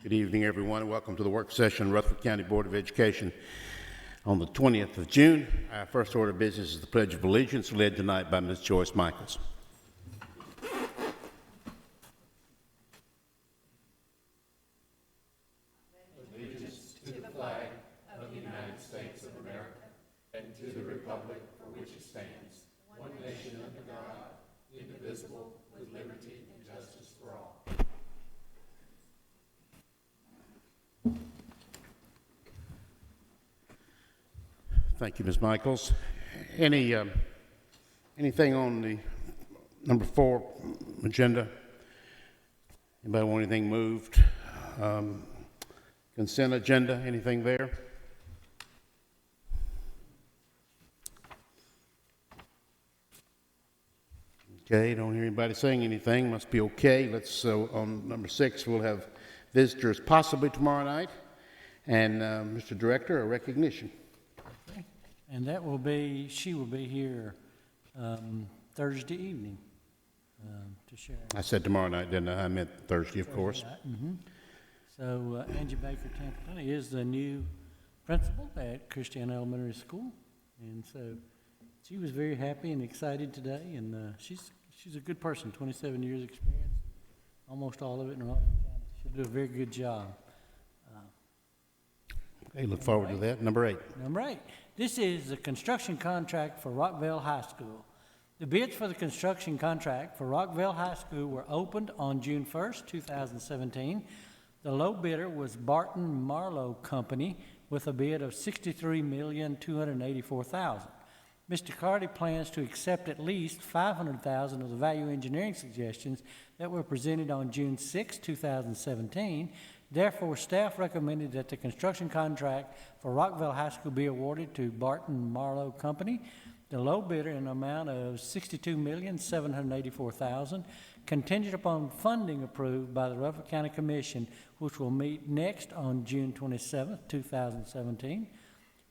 Good evening, everyone, and welcome to the work session, Rutherford County Board of Education on the 20th of June. Our first order of business is the Pledge of Allegiance, led tonight by Ms. Joyce Michaels. Allegiance to the flag of the United States of America and to the republic for which it stands, one nation under God, indivisible, with liberty and justice for all. Thank you, Ms. Michaels. Anything on the number 4 agenda? Anybody want anything moved? Consent agenda, anything there? Okay, don't hear anybody saying anything. Must be okay. Let's, on number 6, we'll have visitors possibly tomorrow night. And Mr. Director, a recognition. Okay. And that will be, she will be here Thursday evening to share. I said tomorrow night, didn't I? I meant Thursday, of course. Mm-hmm. So Angie Baker Tampton is the new principal at Christiana Elementary School. And so she was very happy and excited today. And she's a good person, 27 years experience, almost all of it in Rockville County. She'll do a very good job. Okay, look forward to that. Number 8. Number 8. This is the construction contract for Rockville High School. The bids for the construction contract for Rockville High School were opened on June 1st, 2017. The low bidder was Barton Marlowe Company with a bid of $63,284,000. Mr. Carty plans to accept at least $500,000 of the value engineering suggestions that were presented on June 6, 2017. Therefore, staff recommended that the construction contract for Rockville High School be awarded to Barton Marlowe Company. The low bidder in an amount of $62,784,000, contingent upon funding approved by the Rutherford County Commission, which will meet next on June 27, 2017.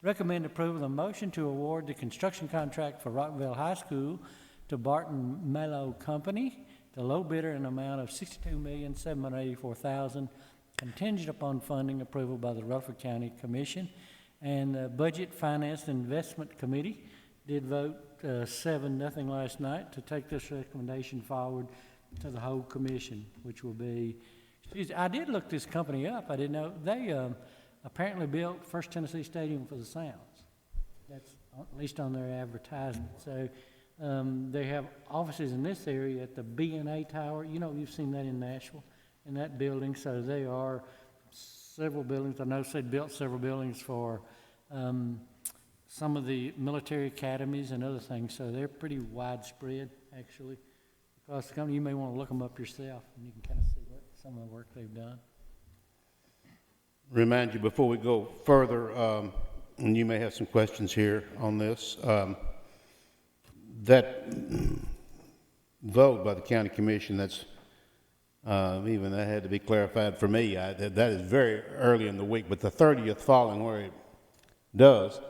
Recommend approval of the motion to award the construction contract for Rockville High School to Barton Marlowe Company. The low bidder in an amount of $62,784,000, contingent upon funding approval by the Rutherford County Commission. And the Budget, Finance, and Investment Committee did vote 7-0 last night to take this recommendation forward to the whole commission, which will be, I did look this company up. I didn't know. They apparently built First Tennessee Stadium for the Sounds. That's at least on their advertisement. So they have offices in this area at the B&A Tower. You know, you've seen that in Nashville, in that building. So they are several buildings. I know they built several buildings for some of the military academies and other things. So they're pretty widespread, actually, across the company. You may want to look them up yourself, and you can kind of see what some of the work they've done. Remind you before we go further, and you may have some questions here on this, that vote by the county commission, that's even that had to be clarified for me. That is very early in the week, but the 30th falling where it does,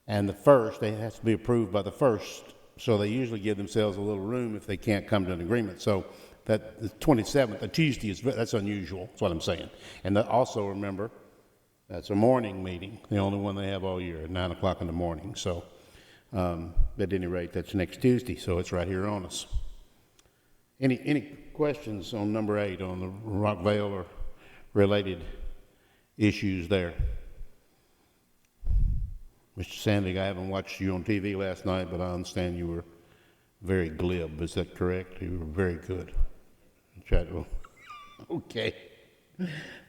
and the first, it has to be approved by the first, so they usually give themselves a little room if they can't come to an agreement. So that the 27th, a Tuesday, that's unusual, that's what I'm saying. And also remember, that's a morning meeting, the only one they have all year, at 9 o'clock in the morning. So at any rate, that's next Tuesday, so it's right here on us. Any questions on number 8 on the Rockville or related issues there? Mr. Sandig, I haven't watched you on TV last night, but I understand you were very glib. Is that correct? You were very good. Okay.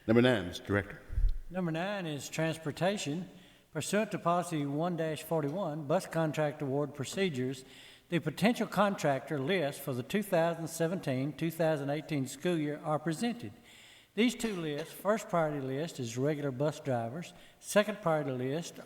Number 9, Mr. Director. Number 9 is transportation. Pursuant to Policy 1-41, Bus Contract Award Procedures, the potential contractor lists for the 2017-2018 school year are presented. These two lists, first priority list is regular bus drivers. Second priority list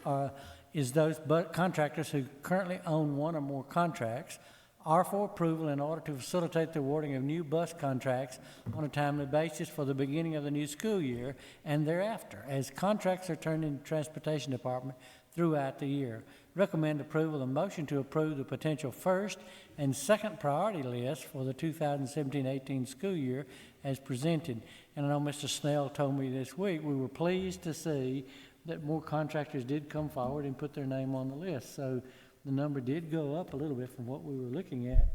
is those contractors who currently own one or more contracts, are for approval in order to facilitate the awarding of new bus contracts on a timely basis for the beginning of the new school year and thereafter, as contracts are turned into the Transportation Department throughout the year. recommend approval of the motion to approve the potential first and second priority list for the 2017-18 school year as presented. And I know Mr. Snell told me this week, we were pleased to see that more contractors did come forward and put their name on the list. So the number did go up a little bit from what we were looking at,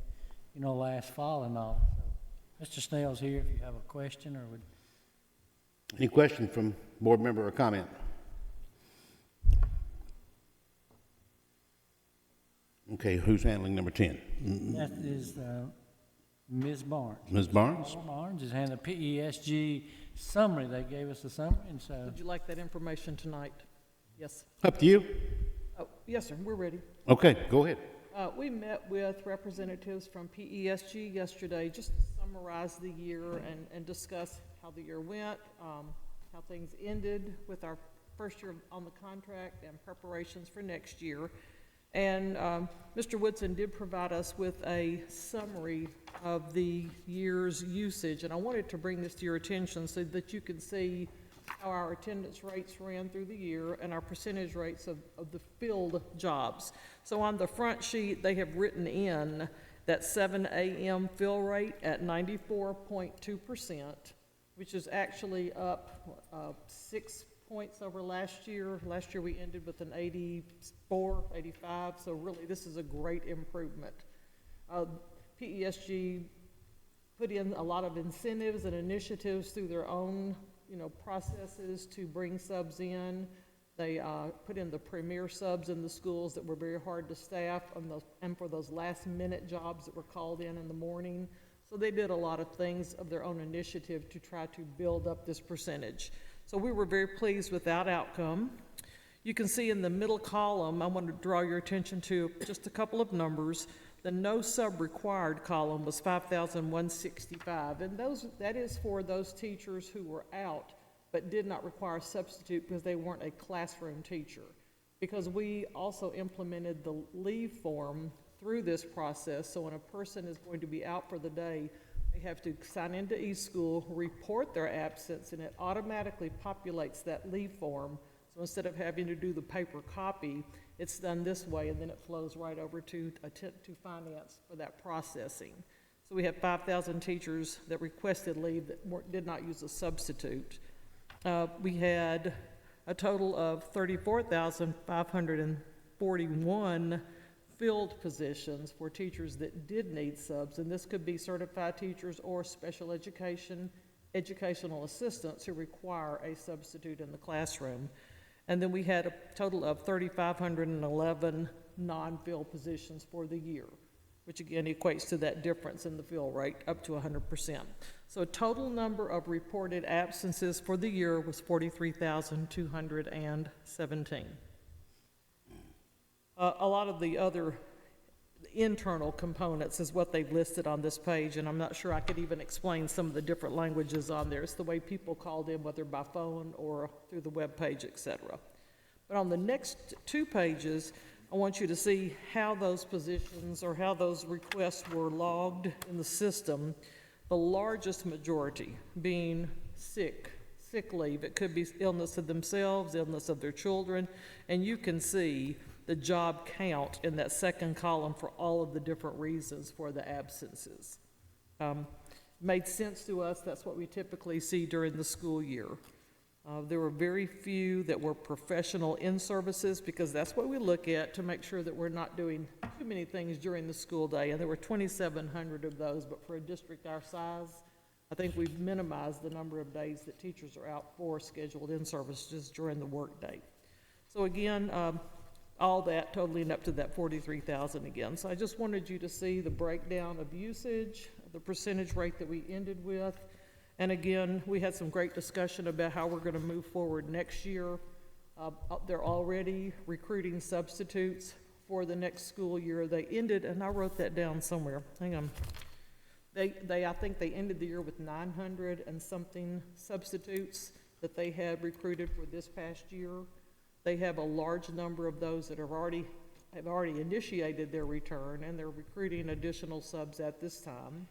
last fall and all. So Mr. Snell's here if you have a question or would. Any question from board member or comment? Okay, who's handling number 10? That is Ms. Barnes. Ms. Barnes? Ms. Barnes is handling the PSG summary. They gave us a summary, and so. Would you like that information tonight? Yes. Up to you. Oh, yes, sir, we're ready. Okay, go ahead. We met with representatives from PSG yesterday just to summarize the year and discuss how the year went, how things ended with our first year on the contract and preparations for next year. And Mr. Woodson did provide us with a summary of the year's usage, and I wanted to bring this to your attention so that you can see how our attendance rates ran through the year and our percentage rates of the filled jobs. So on the front sheet, they have written in that 7 a.m. fill rate at 94.2%, which is actually up 6 points over last year. Last year we ended with an 84, 85, so really this is a great improvement. PSG put in a lot of incentives and initiatives through their own processes to bring subs in. They put in the premier subs in the schools that were very hard to staff and for those last minute jobs that were called in the morning. So they did a lot of things of their own initiative to try to build up this percentage. So we were very pleased with that outcome. You can see in the middle column, I want to draw your attention to just a couple of numbers. The no sub required column was 5,165, and that is for those teachers who were out but did not require a substitute because they weren't a classroom teacher. Because we also implemented the leave form through this process, so when a person is going to be out for the day, they have to sign into eSchool, report their absence, and it automatically populates that leave form. So instead of having to do the paper copy, it's done this way, and then it flows right over to finance for that processing. So we have 5,000 teachers that requested leave that did not use a substitute. We had a total of 34,541 filled positions for teachers that did need subs, and this could be certified teachers or special educational assistants who require a substitute in the classroom. And then we had a total of 3,511 non-filled positions for the year, which again equates to that difference in the fill rate up to 100%. So a total number of reported absences for the year was 43,217. A lot of the other internal components is what they've listed on this page, and I'm not sure I could even explain some of the different languages on there. It's the way people called in, whether by phone or through the web page, etc. But on the next 2 pages, I want you to see how those positions or how those requests were logged in the system, the largest majority being sick leave. It could be illness of themselves, illness of their children, and you can see the job count in that second column for all of the different reasons for the absences. Made sense to us. That's what we typically see during the school year. There were very few that were professional in-services because that's what we look at to make sure that we're not doing too many things during the school day, and there were 2,700 of those, but for a district our size, I think we've minimized the number of days that teachers are out for scheduled in-services during the workday. So again, all that totaling up to that 43,000 again. So I just wanted you to see the breakdown of usage, the percentage rate that we ended with. And again, we had some great discussion about how we're going to move forward next year. They're already recruiting substitutes for the next school year. They ended, and I wrote that down somewhere. Hang on. I think they ended the year with 900 and something substitutes that they had recruited for this past year. They have a large number of those that have already initiated their return, and they're recruiting additional subs at this time.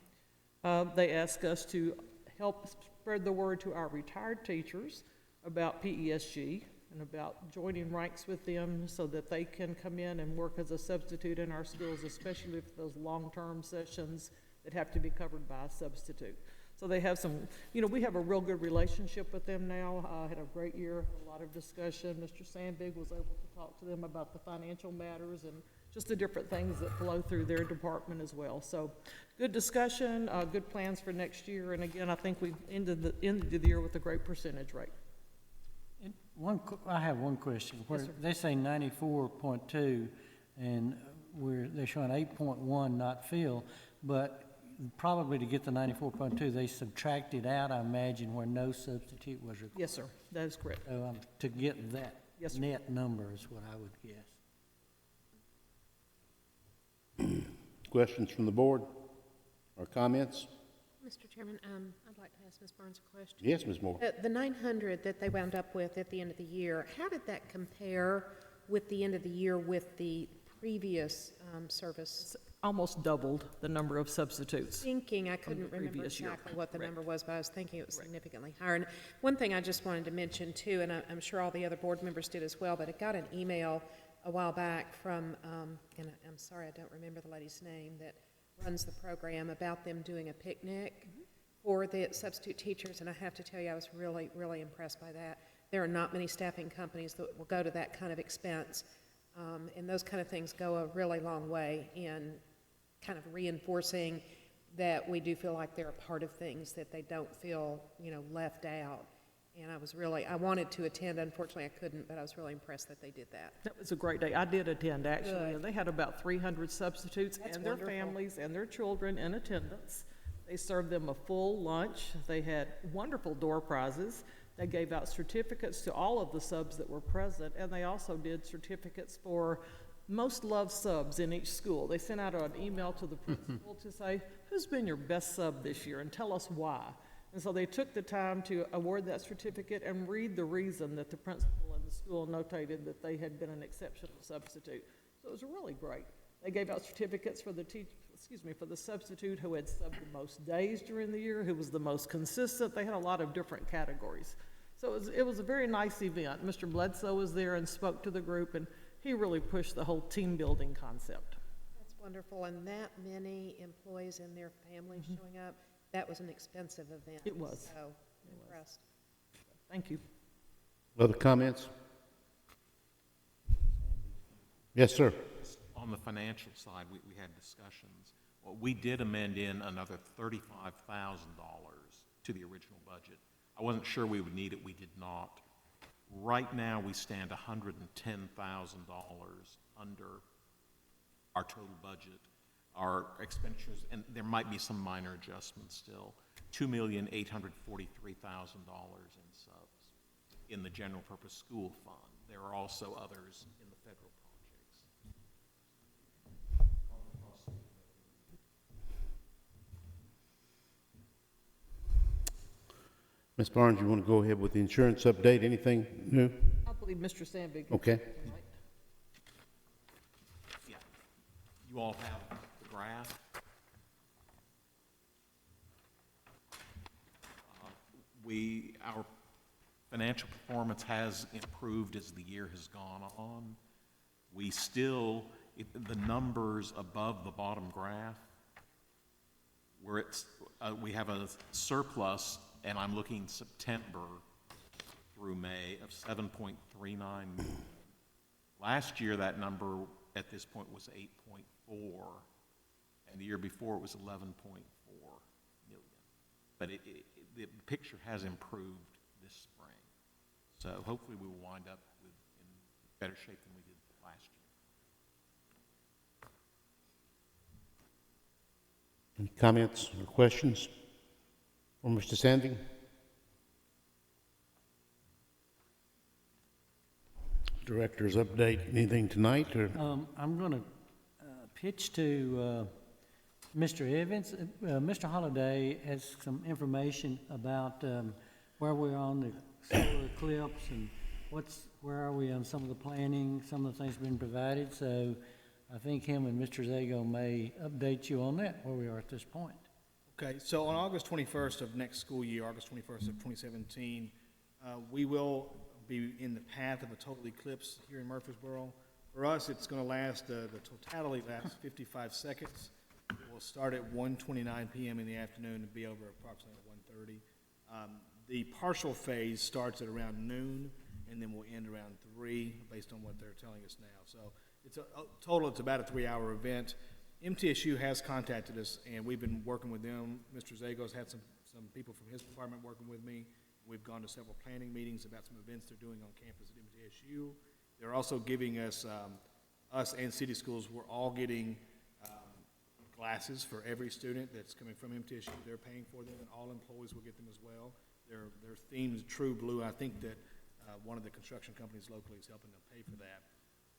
They ask us to help spread the word to our retired teachers about PSG. and about joining ranks with them so that they can come in and work as a substitute in our schools, especially for those long-term sessions that have to be covered by a substitute. So they have some, we have a real good relationship with them now. Had a great year, a lot of discussion. Mr. Sandbig was able to talk to them about the financial matters and just the different things that flow through their department as well. So good discussion, good plans for next year. And again, I think we've ended the year with a great percentage rate. I have one question. Where Yes, sir. they say 94.2, and they're showing 8.1 not filled, but probably to get the 94.2, they subtracted out, I imagine, where no substitute was required. Yes, sir, that is correct. So, to get that Yes, sir. net number is what I would guess. Questions from the board or comments? Mr. Chairman, I'd like to ask Ms. Burns a question. Yes, Ms. Moore. The 900 that they wound up with at the end of the year, how did that compare with the end of the year with the previous service? Almost doubled the number of substitutes. Thinking, I the couldn't remember previous year. exactly what the Correct. number was, but I was thinking it was significantly higher. And one thing I just wanted to mention too, and I'm sure all the other board members did as well, but I got an email a while back from, and I'm sorry I don't remember the lady's name that runs the program, about them doing a picnic for the substitute teachers, and I have to tell you, I was really, really impressed by that. There are not many staffing companies that will go to that kind of expense, and those kind of things go a really long way in kind of reinforcing that we do feel like they're a part of things, that they don't feel, left out. And I wanted to attend, unfortunately I couldn't, but I was really impressed that they did that. That was a great day. I did attend, actually. Good. And they had about 300 substitutes That's and their wonderful. families and their children in attendance. They served them a full lunch. They had wonderful door prizes. They gave out certificates to all of the subs that were present, and they also did certificates for most loved subs in each school. They sent out an email to the principal to say, who's been your best sub this year, and tell us why. And so they took the time to award that certificate and read the reason that the principal and the school notated that they had been an exceptional substitute. So it was really great. They gave out certificates for for the substitute who had subbed the most days during the year, who was the most consistent. They had a lot of different categories. So it was a very nice event. Mr. Bledsoe was there and spoke to the group, and he really pushed the whole team building concept. That's wonderful, and that many employees and their families showing up, that was an expensive event. It was. So, impressed. Thank you. Other comments? Yes, sir. On the financial side, we had discussions. Well, we did amend in another $35,000 to the original budget. I wasn't sure we would need it, we did not. Right now, we stand $110,000 under our total budget. Our expenditures, and there might be some minor adjustments still, $2,843,000 in subs in the general purpose school fund. There are also others in the federal projects. Ms. Barnes, you want to go ahead with the insurance update? Anything new? I believe Mr. Sandvig. Okay. Yeah. You all have the graph. Our financial performance has improved as the year has gone on. We still, the numbers above the bottom graph, where we have a surplus, and I'm looking September through May, of 7.39 million. Last year, that number at this point was 8.4, and the year before it was 11.4 million. But the picture has improved this spring. So hopefully we will wind up in better shape than we did last year. Any comments or questions for Mr. Sandvig? Director's update, anything tonight, or? I'm going to pitch to Mr. Evans. Mr. Holliday has some information about where we're on the solar eclipse and where are we on some of the planning, some of the things been provided. So I think him and Mr. Zago may update you on that, where we are at this point. Okay, so on August 21st of next school year, August 21st of 2017, we will be in the path of a total eclipse here in Murfreesboro. For us, it's going to last, the totality lasts 55 seconds. We'll start at 1:29 p.m. in the afternoon and be over approximately at 1:30. The partial phase starts at around noon, and then will end around 3, based on what they're telling us now. So it's it's about a 3-hour event. MTSU has contacted us, and we've been working with them. Mr. Zago's had some people from his department working with me. We've gone to several planning meetings about some events they're doing on campus at MTSU. They're also giving us, us and city schools, we're all getting glasses for every student that's coming from MTSU. They're paying for them, and all employees will get them as well. Their theme is True Blue. I think that one of the construction companies locally is helping them pay for that.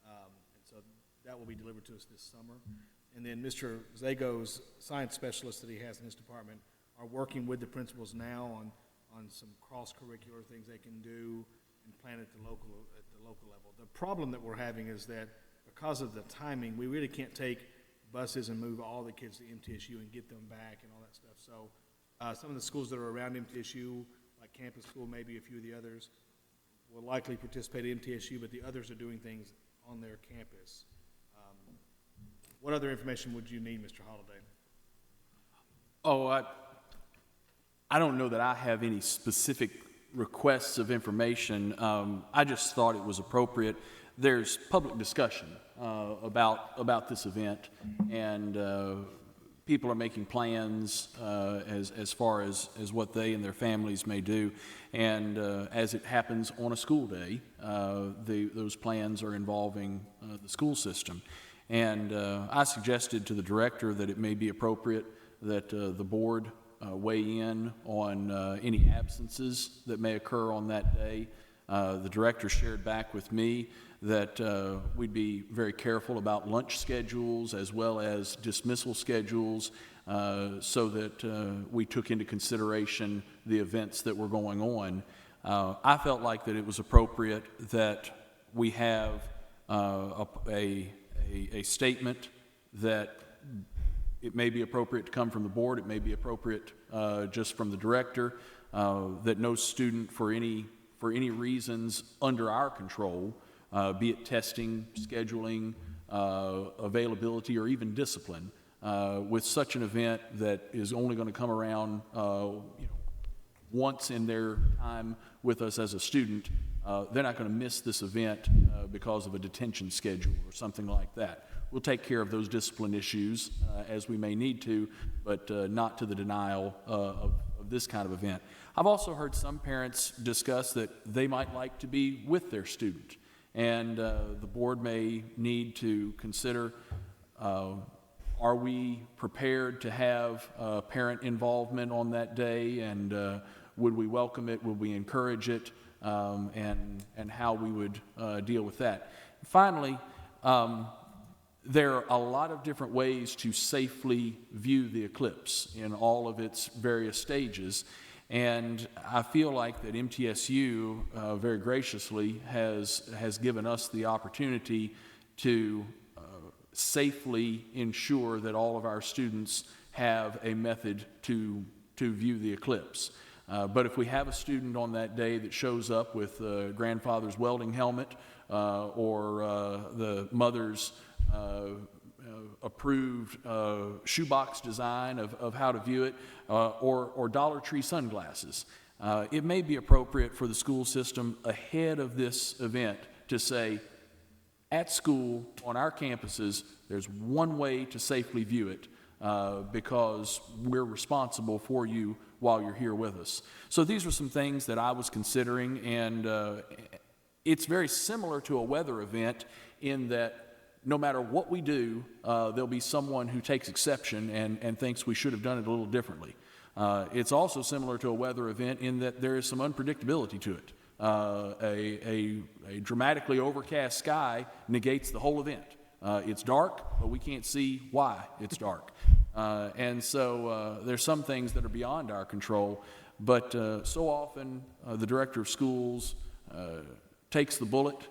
And so that will be delivered to us this summer. And then Mr. Zago's science specialists that he has in his department are working with the principals now on some cross-curricular things they can do and plan at the local level. The problem that we're having is that because of the timing, we really can't take buses and move all the kids to MTSU and get them back and all that stuff. So some of the schools that are around MTSU, like Campus School, maybe a few of the others, will likely participate in MTSU, but the others are doing things on their campus. What other information would you need, Mr. Holliday? Oh, I don't know that I have any specific requests of information. I just thought it was appropriate. There's public discussion about this event, and people are making plans as far as what they and their families may do. And as it happens on a school day, those plans are involving the school system. And I suggested to the director that it may be appropriate that the board weigh in on any absences that may occur on that day. The director shared back with me that we'd be very careful about lunch schedules as well as dismissal schedules so that we took into consideration the events that were going on. I felt like that it was appropriate that we have a statement that it may be appropriate to come from the board, it may be appropriate just from the director, that no student for any reasons under our control, be it testing, scheduling, availability, or even discipline, with such an event that is only going to come around once in their time with us as a student, they're not going to miss this event because of a detention schedule or something like that. We'll take care of those discipline issues as we may need to, but not to the denial of this kind of event. I've also heard some parents discuss that they might like to be with their student, and the board may need to consider, are we prepared to have parent involvement on that day, and would we welcome it, would we encourage it, and how we would deal with that. Finally, there are a lot of different ways to safely view the eclipse in all of its various stages, and I feel like that MTSU very graciously has given us the opportunity to safely ensure that all of our students have a method to view the eclipse. But if we have a student on that day that shows up with grandfather's welding helmet or the mother's approved shoebox design of how to view it, or Dollar Tree sunglasses, it may be appropriate for the school system ahead of this event to say, at school, on our campuses, there's one way to safely view it because we're responsible for you while you're here with us. So these were some things that I was considering, and it's very similar to a weather event in that no matter what we do, there'll be someone who takes exception and thinks we should have done it a little differently. It's also similar to a weather event in that there is some unpredictability to it. A dramatically overcast sky negates the whole event. It's dark, but we can't see why it's dark. And so there's some things that are beyond our control, but so often the director of schools takes the bullet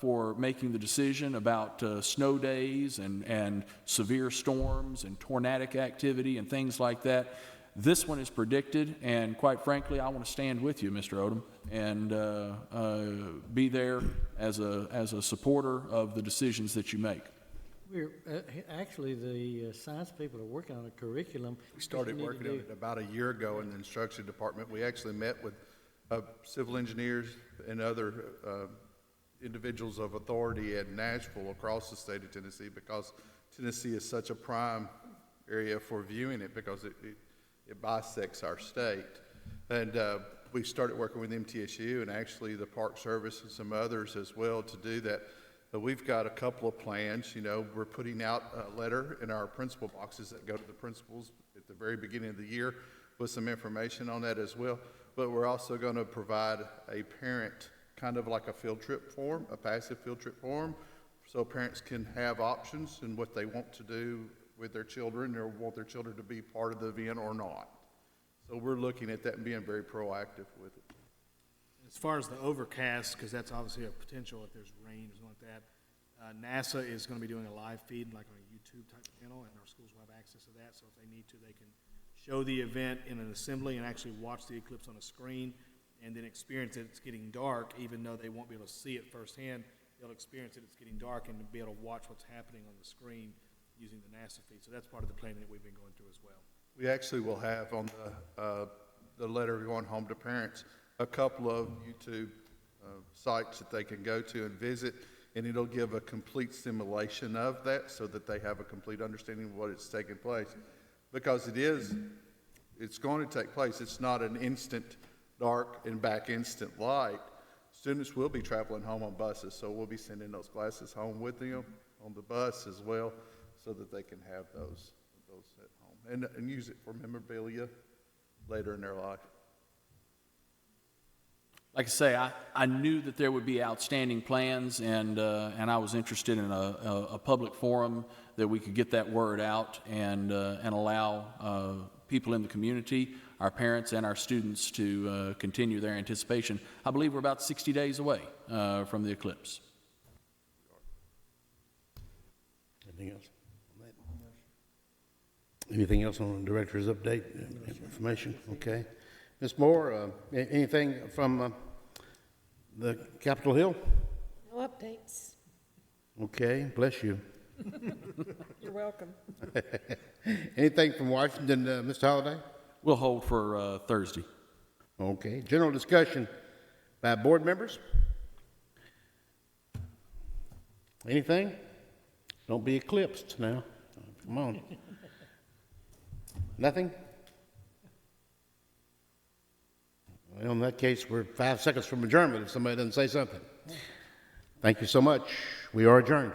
for making the decision about snow days and severe storms and tornadic activity and things like that. This one is predicted, and quite frankly, I want to stand with you, Mr. Odom, and be there as a supporter of the decisions that you make. We're, actually, the science people are working on a curriculum. We started working on it about a year ago in the instruction department. We actually met with civil engineers and other individuals of authority at Nashville across the state of Tennessee, because Tennessee is such a prime area for viewing it, because it bisects our state. And we started working with MTSU and actually the Park Service and some others as well to do that. But we've got a couple of plans. You know, we're putting out a letter in our principal boxes that go to the principals at the very beginning of the year with some information on that as well. But we're also going to provide a parent, kind of like a field trip form, a passive field trip form, so parents can have options in what they want to do with their children, or want their children to be part of the event or not. So we're looking at that and being very proactive with it. As far as the overcast, because that's obviously a potential if there's rain or something like that, NASA is going to be doing a live feed, like on a YouTube type channel, and our schools will have access to that. So if they need to, they can show the event in an assembly and actually watch the eclipse on a screen, and then experience it. It's getting dark, even though they won't be able to see it firsthand. They'll experience it. It's getting dark, and be able to watch what's happening on the screen using the NASA feed. So that's part of the planning that we've been going through as well. We actually will have on the letter going home to parents a couple of YouTube sites that they can go to and visit, and it'll give a complete simulation of that so that they have a complete understanding of what is taking place. Because it's going to take place. It's not an instant dark and back instant light. Students will be traveling home on buses, so we'll be sending those classes home with them on the bus as well, so that they can have those at home and use it for memorabilia later in their life. Like I say, I knew that there would be outstanding plans, and I was interested in a public forum that we could get that word out and allow people in the community, our parents and our students, to continue their anticipation. I believe we're about 60 days away from the eclipse. Anything else on that? Anything else on the director's update information? Okay. Ms. Moore, anything from the Capitol Hill? No updates. Okay, bless you. You're welcome. Anything from Washington, Mr. Holliday? We'll hold for Thursday. Okay, general discussion by board members? Anything? Don't be eclipsed now. Come on. Nothing? Well, in that case, we're 5 seconds from adjournment if somebody doesn't say something. Thank you so much. We are adjourned.